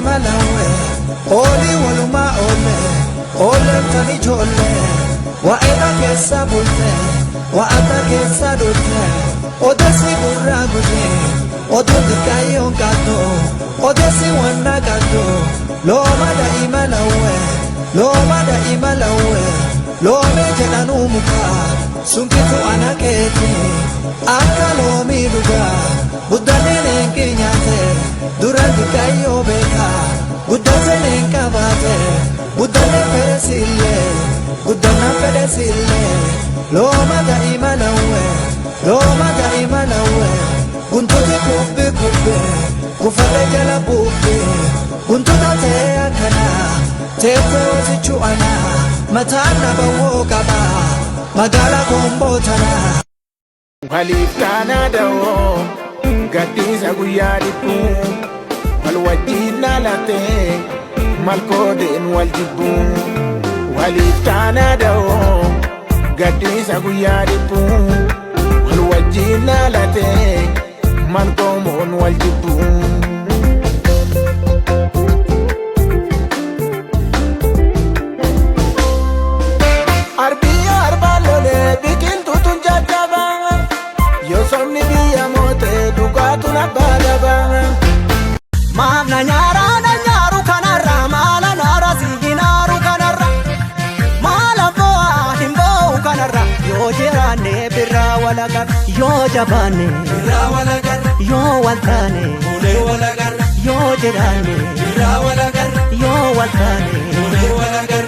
imalawe oli waluma ole tani jolle wa ena kessa bulte wa ata kessa dotte odesi burra guje ododi kayo gato odesi wanna gato lo mada imalawe lo me jananu muka sunkitu anaketi akalo miduga buddane kenyate durante kayo beka buddane kabate buddane peresille lo mada imalawe kuntuti kubbe kufale jala bubbe kuntuta te akana tete osichu ana matana bawo kaba magala kombotana Walifana dawo gadisa guyadiku walwajina late malkoden waljibu walifana dawo gadisa guyadiku walwajina late malkomon waljibu Mamna nyaru kanarra mala nara siginaru kanarra mala boa himbo kanarra yo jirane birra walagar yo jabane birra walagar yo waltane mule walagar yo jirane birra walagar yo waltane mule walagar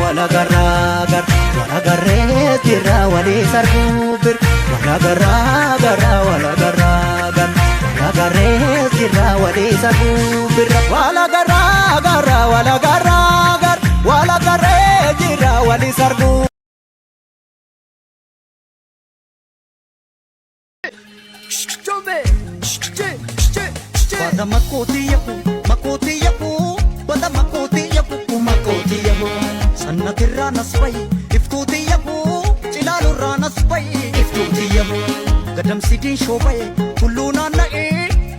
walagara birra wali sarbubir walagara Walagares gira wali sabu birra walagare gira wali sarbu Pada makoti yapu pada makoti yapu sanna tirra nasbai iftuti yapu chilalu ranasbai iftuti yapu gadam sidin shobai kulluna nae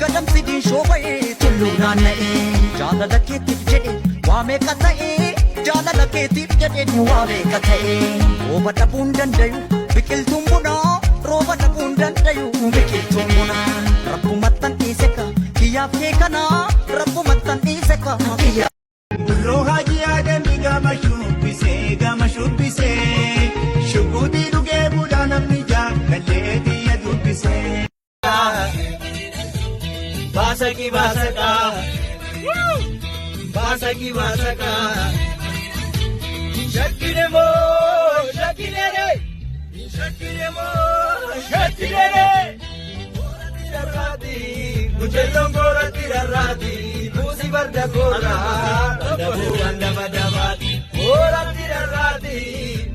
gadam sidin shobai kulluna nae jala laketif jede wame katae jala laketif jede wame katae roba tabundan dayu bikil tumbuna roba tabundan dayu bikil tumbuna rabbu matan iseka kiyaf ke kana rabbu matan iseka kiyaf rohaji agami gama shubise shubudi duge budanam nija kaleti yadubise Basaki basaka Shakiremo Rati mujhe longora tira rati musi barda gora dabu anda badawati ora tira rati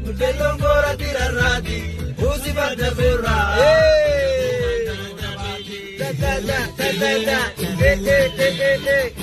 mujhe longora tira rati musi barda gora la